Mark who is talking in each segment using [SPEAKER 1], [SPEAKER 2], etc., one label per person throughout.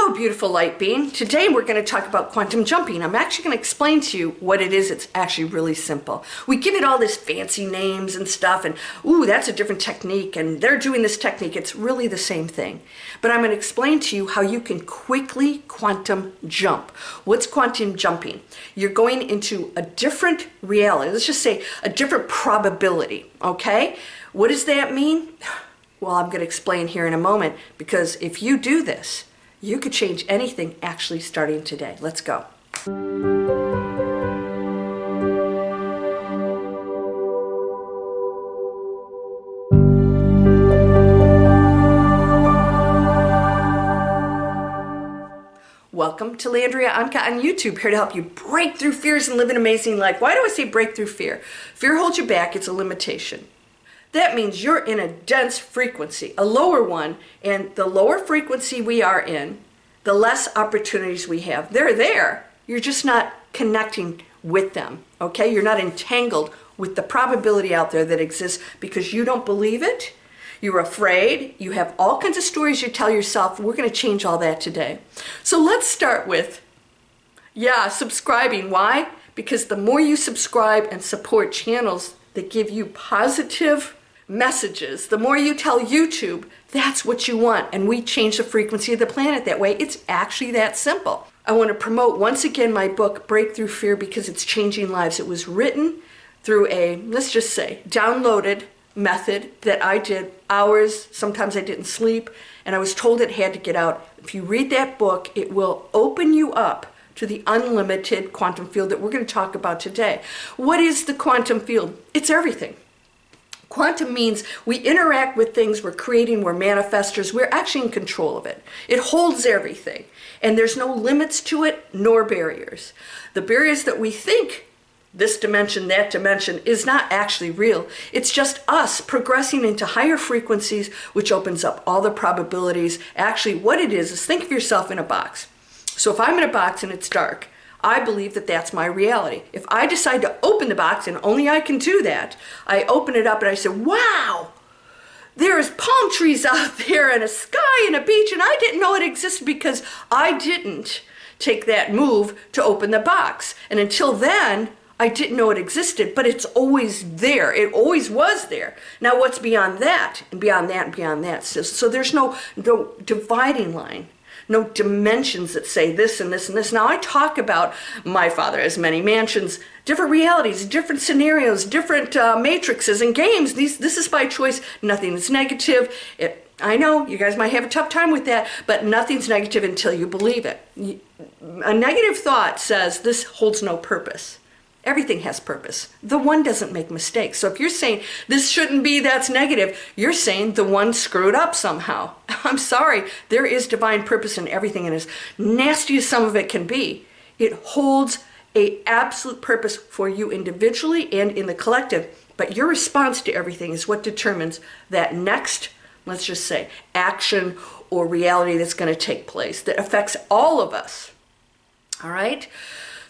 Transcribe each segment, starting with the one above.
[SPEAKER 1] Hello, beautiful light being. Today we're going to talk about quantum jumping. I'm actually going to explain to you what it is. It's actually really simple. We give it all this fancy names and stuff, and ooh, that's a different technique, and they're doing this technique. It's really the same thing. But I'm going to explain to you how you can quickly quantum jump. What's quantum jumping? You're going into a different reality. Let's just say a different probability, okay? What does that mean? Well, I'm going to explain here in a moment, because if you do this, you could change anything actually starting today. Let's go. Welcome to Landria, Onkka on YouTube, here to help you break through fears and live an amazing life. Why do I say break through fear? Fear holds you back. It's a limitation. That means you're in a dense frequency, a lower one, and the lower frequency we are in, the less opportunities we have. They're there. You're just not connecting with them, okay? You're not entangled with the probability out there that exists because you don't believe it. You're afraid. You have all kinds of stories you tell yourself. We're going to change all that today. So let's start with, subscribing. Why? Because the more you subscribe and support channels that give you positive messages, the more you tell YouTube that's what you want, and we change the frequency of the planet that way. It's actually that simple. I want to promote once again my book Breakthrough Fear, because it's changing lives. It was written through a, let's just say, downloaded method that I did hours. Sometimes I didn't sleep, and I was told it had to get out. If you read that book, it will open you up to the unlimited quantum field that we're going to talk about today. What is the quantum field? It's everything. Quantum means we interact with things, we're creating, we're manifestors, we're actually in control of it. It holds everything, and there's no limits to it, nor barriers. The barriers that we think, this dimension, that dimension, is not actually real. It's just us progressing into higher frequencies, which opens up all the probabilities. Actually, what it is think of yourself in a box. So if I'm in a box and it's dark, I believe that that's my reality. If I decide to open the box, and only I can do that, I open it up and I say, wow, there's palm trees out there and a sky and a beach, and I didn't know it existed because I didn't take that move to open the box. And until then, I didn't know it existed, but it's always there. It always was there. Now what's beyond that, and beyond that, and beyond that? So there's no dividing line. No dimensions that say this and this and this. Now I talk about my father has many mansions, different realities, different scenarios, different matrices and games. This is by choice. Nothing is negative. I know you guys might have a tough time with that, but nothing's negative until you believe it. A negative thought says this holds no purpose. Everything has purpose. The one doesn't make mistakes. So if you're saying this shouldn't be, that's negative, you're saying the one screwed up somehow. I'm sorry, there is divine purpose in everything, and as nasty as some of it can be, it holds an absolute purpose for you individually and in the collective. But your response to everything is what determines that next, let's just say, action or reality that's going to take place that affects all of us. All right?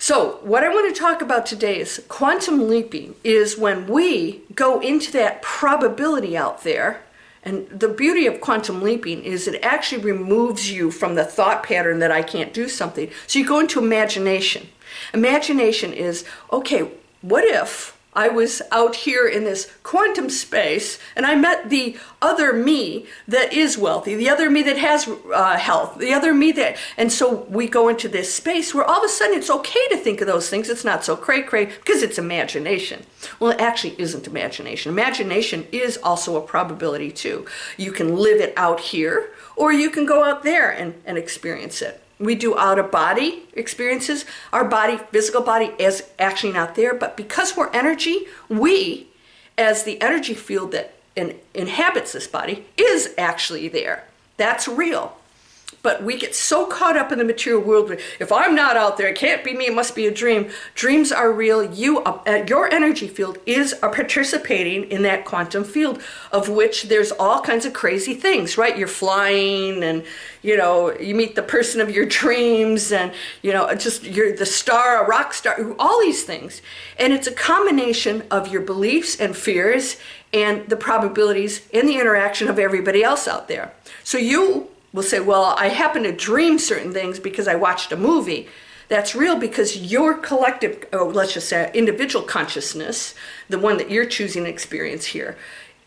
[SPEAKER 1] So what I want to talk about today is quantum leaping is when we go into that probability out there. And the beauty of quantum leaping is it actually removes you from the thought pattern that I can't do something. So you go into imagination. Imagination is, okay, what if I was out here in this quantum space and I met the other me that is wealthy, the other me that has health, the other me that, and so we go into this space where all of a sudden it's okay to think of those things. It's not so cray-cray because it's imagination. Well, it actually isn't imagination. Imagination is also a probability too. You can live it out here, or you can go out there and experience it. We do out-of-body experiences. Our body, physical body, is actually not there, but because we're energy, we, as the energy field that inhabits this body, is actually there. That's real. But we get so caught up in the material world. If I'm not out there, it can't be me, it must be a dream. Dreams are real. Your energy field is participating in that quantum field, of which there's all kinds of crazy things, right? You're flying, and you meet the person of your dreams, and just you're the star, a rock star, all these things. And it's a combination of your beliefs and fears and the probabilities and the interaction of everybody else out there. So you will say, well, I happen to dream certain things because I watched a movie. That's real because your collective, let's just say individual consciousness, the one that you're choosing to experience here,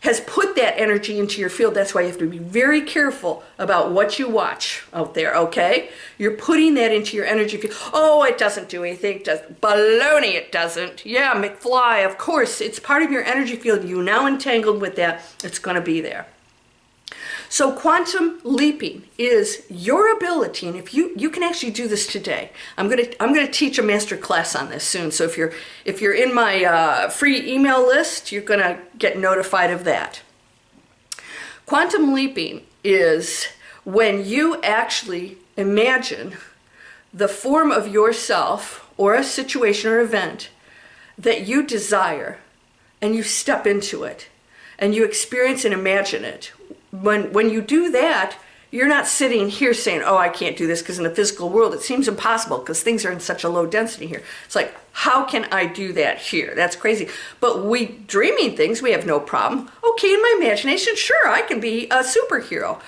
[SPEAKER 1] has put that energy into your field. That's why you have to be very careful about what you watch out there, okay? You're putting that into your energy field. Oh, it doesn't do anything. Baloney, it doesn't. Yeah, McFly, of course. It's part of your energy field. You now entangled with that. It's going to be there. So quantum leaping is your ability, and if you can actually do this today. I'm gonna teach a master class on this soon. So if you're in my free email list, you're gonna get notified of that. Quantum leaping is when you actually imagine the form of yourself or a situation or event that you desire, and you step into it, and you experience and imagine it. When you do that, you're not sitting here saying, oh, I can't do this because in the physical world it seems impossible because things are in such a low density here. It's like, how can I do that here? That's crazy. But we dreaming things, we have no problem. Okay, in my imagination, sure, I can be a superhero.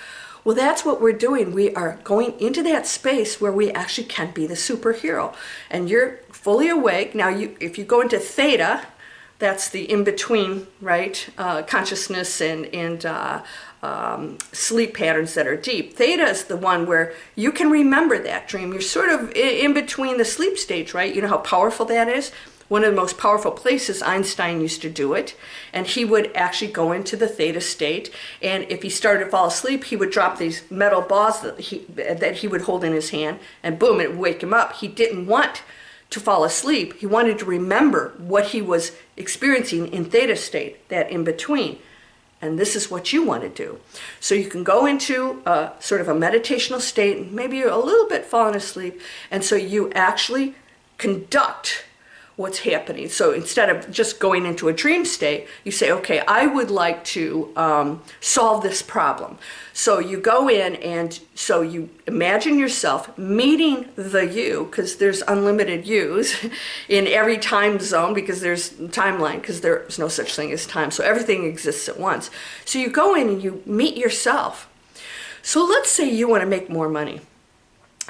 [SPEAKER 1] Well, that's what we're doing. We are going into that space where we actually can be the superhero. And you're fully awake. Now, if you go into theta, that's the in-between, right? Consciousness and sleep patterns that are deep. Theta is the one where you can remember that dream. You're sort of in between the sleep stage, right? You know how powerful that is? One of the most powerful places, Einstein used to do it, and he would actually go into the theta state, and if he started to fall asleep, he would drop these metal balls that he would hold in his hand, and boom, it would wake him up. He didn't want to fall asleep. He wanted to remember what he was experiencing in theta state, that in between. And this is what you want to do. So you can go into sort of a meditational state, maybe you're a little bit falling asleep, and so you actually conduct what's happening. So instead of just going into a dream state, you say, okay, I would like to solve this problem. So you go in and so you imagine yourself meeting the you, because there's unlimited yous in every time zone, because there's timeline, because there's no such thing as time. So everything exists at once. So you go in and you meet yourself. So let's say you want to make more money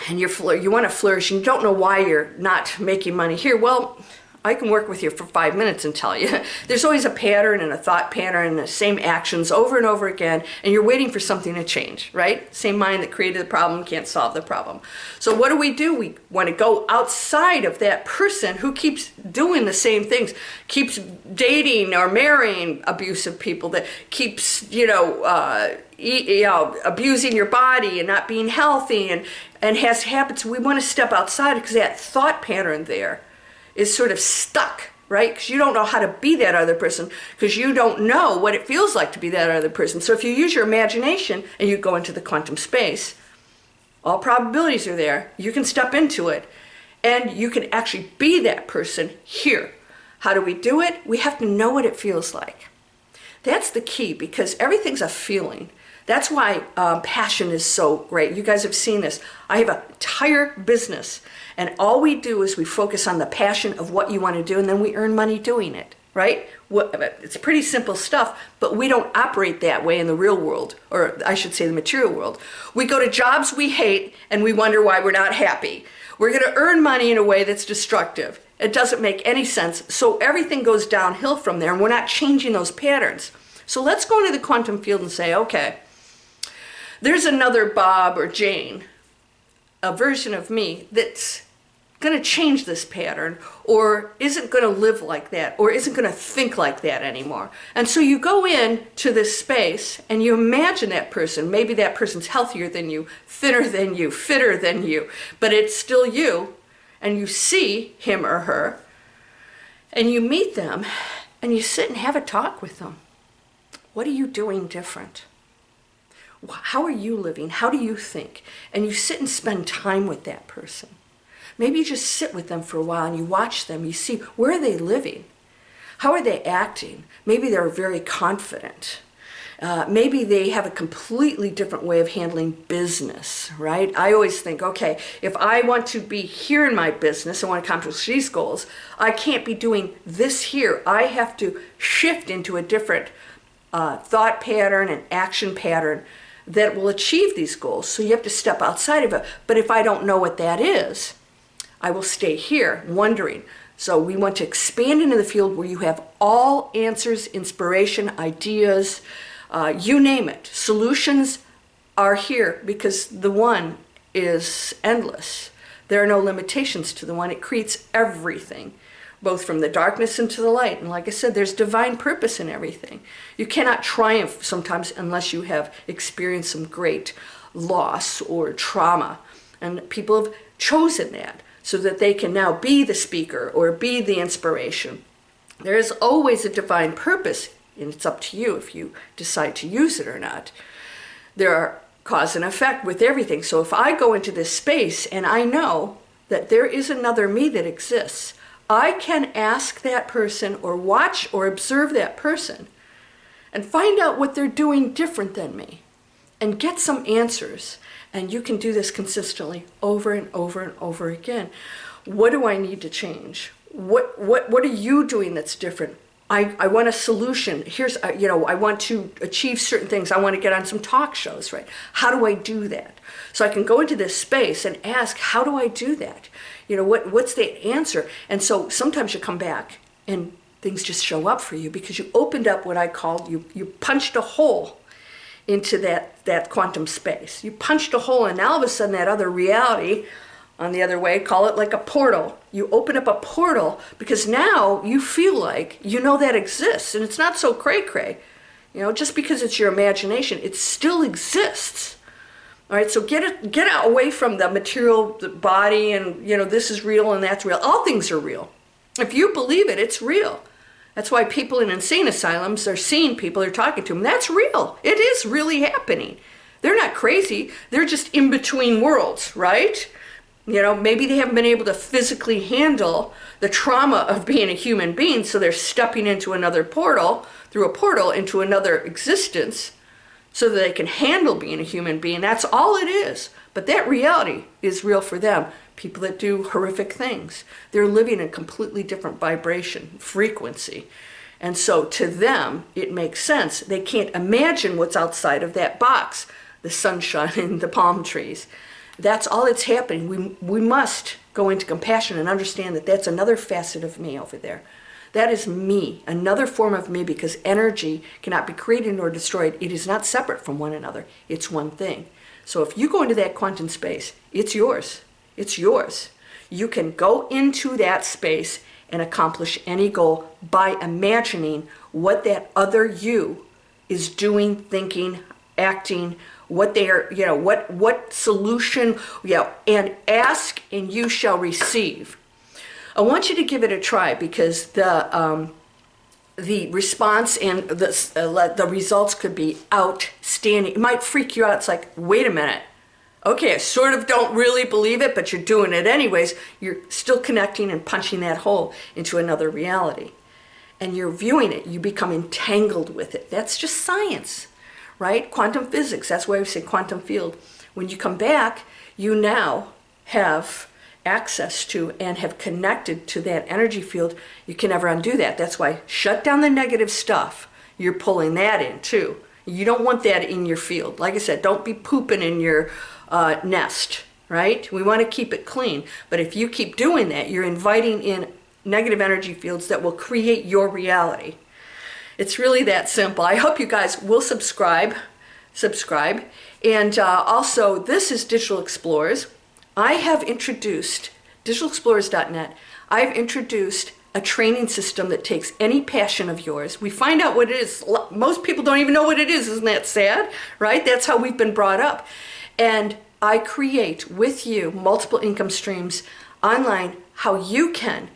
[SPEAKER 1] and you want to flourish and you don't know why you're not making money here. Well, I can work with you for 5 minutes and tell you. There's always a pattern and a thought pattern and the same actions over and over again, and you're waiting for something to change, right? Same mind that created the problem can't solve the problem. So what do? We want to go outside of that person who keeps doing the same things, keeps dating or marrying abusive people, that keeps, abusing your body and not being healthy and has habits. We want to step outside because that thought pattern there is sort of stuck, right? Because you don't know how to be that other person, because you don't know what it feels like to be that other person. So if you use your imagination and you go into the quantum space, all probabilities are there. You can step into it and you can actually be that person here. How do we do it? We have to know what it feels like. That's the key, because everything's a feeling. That's why passion is so great. You guys have seen this. I have an entire business, and all we do is we focus on the passion of what you want to do, and then we earn money doing it, right? It's pretty simple stuff, but we don't operate that way in the real world, or I should say the material world. We go to jobs we hate, and we wonder why we're not happy. We're going to earn money in a way that's destructive. It doesn't make any sense. So everything goes downhill from there, and we're not changing those patterns. So let's go into the quantum field and say, okay, there's another Bob or Jane, a version of me that's going to change this pattern, or isn't going to live like that, or isn't going to think like that anymore. And so you go in to this space and you imagine that person. Maybe that person's healthier than you, thinner than you, fitter than you, but it's still you. And you see him or her, and you meet them, and you sit and have a talk with them. What are you doing different? How are you living? How do you think? And you sit and spend time with that person. Maybe you just sit with them for a while and you watch them. You see, where are they living? How are they acting? Maybe they're very confident. Maybe they have a completely different way of handling business, right? I always think, okay, if I want to be here in my business, I want to accomplish these goals, I can't be doing this here. I have to shift into a different thought pattern and action pattern that will achieve these goals. So you have to step outside of it. But if I don't know what that is, I will stay here wondering. So we want to expand into the field where you have all answers, inspiration, ideas, you name it. Solutions are here because the one is endless. There are no limitations to the one. It creates everything, both from the darkness into the light. And like I said, there's divine purpose in everything. You cannot triumph sometimes unless you have experienced some great loss or trauma. And people have chosen that so that they can now be the speaker or be the inspiration. There is always a divine purpose, and it's up to you if you decide to use it or not. There are cause and effect with everything. So if I go into this space and I know that there is another me that exists, I can ask that person or watch or observe that person and find out what they're doing different than me and get some answers. And you can do this consistently over and over and over again. What do I need to change? What are you doing that's different? I want a solution. Here's, I want to achieve certain things. I want to get on some talk shows, right? How do I do that? So I can go into this space and ask, how do I do that? What's the answer? And so sometimes you come back and things just show up for you because you opened up what I called, you punched a hole into that quantum space. You punched a hole, and now all of a sudden that other reality on the other way, call it like a portal. You open up a portal because now you feel like you know that exists, and it's not so cray-cray. Just because it's your imagination, it still exists. All right, so get out away from the material, the body, and this is real and that's real. All things are real. If you believe it, it's real. That's why people in insane asylums are seeing people, they're talking to them. That's real. It is really happening. They're not crazy. They're just in between worlds, right? Maybe they haven't been able to physically handle the trauma of being a human being, so they're stepping into another portal, through a portal into another existence, so that they can handle being a human being. That's all it is. But that reality is real for them. People that do horrific things, they're living in a completely different vibration, frequency. And so to them, it makes sense. They can't imagine what's outside of that box, the sunshine and the palm trees. That's all that's happening. We must go into compassion and understand that that's another facet of me over there. That is me, another form of me, because energy cannot be created nor destroyed. It is not separate from one another. It's one thing. So if you go into that quantum space, it's yours. It's yours. You can go into that space and accomplish any goal by imagining what that other you is doing, thinking, acting, what they are, what solution, and ask and you shall receive. I want you to give it a try because the response and the results could be outstanding. It might freak you out. It's like, wait a minute. Okay, I sort of don't really believe it, but you're doing it anyways. You're still connecting and punching that hole into another reality. And you're viewing it. You become entangled with it. That's just science, right? Quantum physics, that's why we say quantum field. When you come back, you now have access to and have connected to that energy field. You can never undo that. That's why shut down the negative stuff. You're pulling that in too. You don't want that in your field. Like I said, don't be pooping in your nest, right? We want to keep it clean. But if you keep doing that, you're inviting in negative energy fields that will create your reality. It's really that simple. I hope you guys will subscribe. And also, this is Digital Explorers. I have introduced, digitalexplorers.net, I've introduced a training system that takes any passion of yours. We find out what it is. Most people don't even know what it is. Isn't that sad? Right? That's how we've been brought up. And I create with you multiple income streams online, how you can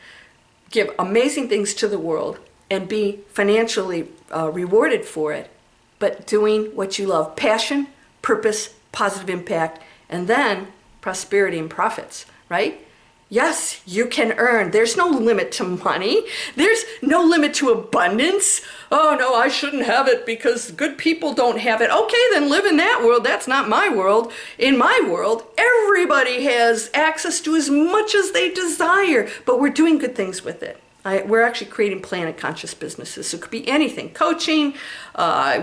[SPEAKER 1] give amazing things to the world and be financially rewarded for it, but doing what you love. Passion, purpose, positive impact, and then prosperity and profits, right? Yes, you can earn. There's no limit to money. There's no limit to abundance. Oh no, I shouldn't have it because good people don't have it. Okay, then live in that world. That's not my world. In my world, everybody has access to as much as they desire, but we're doing good things with it. We're actually creating planet conscious businesses. So it could be anything. Coaching,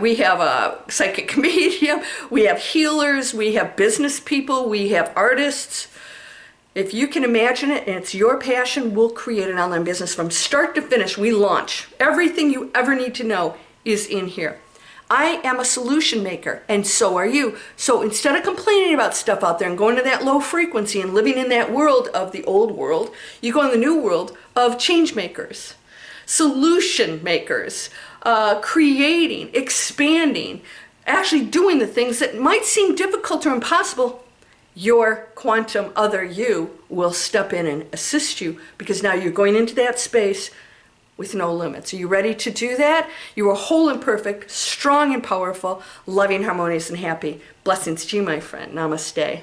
[SPEAKER 1] we have a psychic medium, we have healers, we have business people, we have artists. If you can imagine it and it's your passion, we'll create an online business from start to finish. We launch. Everything you ever need to know is in here. I am a solution maker, and so are you. So instead of complaining about stuff out there and going to that low frequency and living in that world of the old world, you go in the new world of change makers, solution makers, creating, expanding, actually doing the things that might seem difficult or impossible. Your quantum other you will step in and assist you, because now you're going into that space with no limits. Are you ready to do that? You are whole and perfect, strong and powerful, loving, harmonious, and happy. Blessings to you, my friend. Namaste.